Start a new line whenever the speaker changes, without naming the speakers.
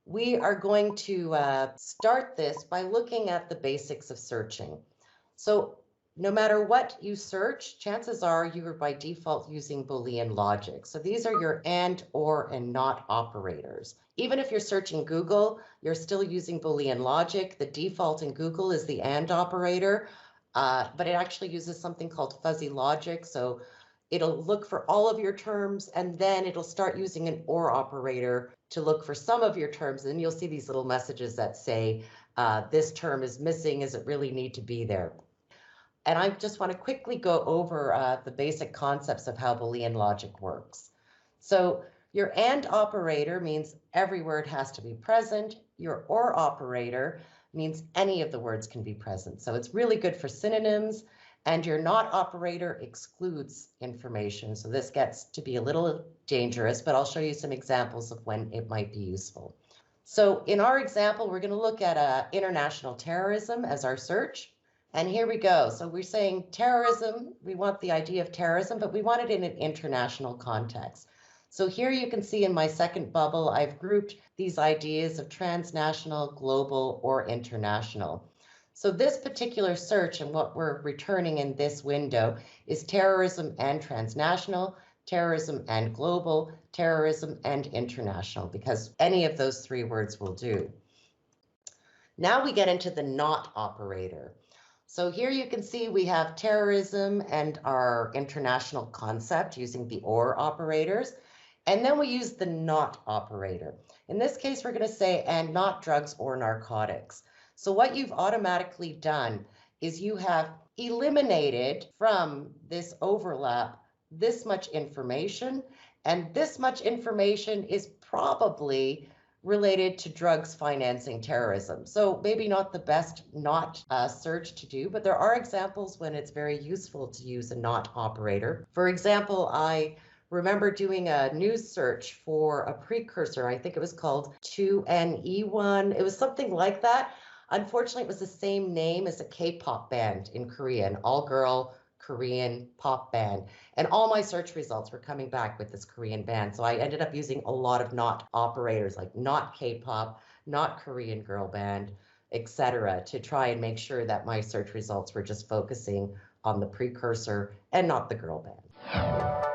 We are going to start this by looking at the basics of searching. So no matter what you search, chances are you are by default using Boolean logic. So these are your and, or, and not operators. Even if you're searching Google, you're still using Boolean logic. The default in Google is the and operator, but it actually uses something called fuzzy logic. So it'll look for all of your terms, and then it'll start using an or operator to look for some of your terms. And you'll see these little messages that say, this term is missing. Does it really need to be there? And I just want to quickly go over the basic concepts of how Boolean logic works. So your and operator means every word has to be present. Your or operator means any of the words can be present. So it's really good for synonyms. And your not operator excludes information. So this gets to be a little dangerous, but I'll show you some examples of when it might be useful. So in our example, we're going to look at international terrorism as our search. And here we go. So we're saying terrorism, we want the idea of terrorism, but we want it in an international context. So here you can see in my second bubble, I've grouped these ideas of transnational, global, or international. So this particular search and what we're returning in this window is terrorism and transnational, terrorism and global, terrorism and international, because any of those three words will do. Now we get into the not operator. So here you can see we have terrorism and our international concept using the or operators. And then we use the not operator. In this case, we're going to say, and not drugs or narcotics. So what you've automatically done is you have eliminated from this overlap this much information, and this much information is probably related to drugs financing terrorism. So maybe not the best not search to do, but there are examples when it's very useful to use a not operator. For example, I remember doing a news search for a precursor. I think it was called 2NE1. It was something like that. Unfortunately, it was the same name as a K-pop band in Korea, an all-girl Korean pop band. And all my search results were coming back with this Korean band. So I ended up using a lot of not operators, like not K-pop, not Korean girl band, etc., to try and make sure that my search results were just focusing on the precursor and not the girl band.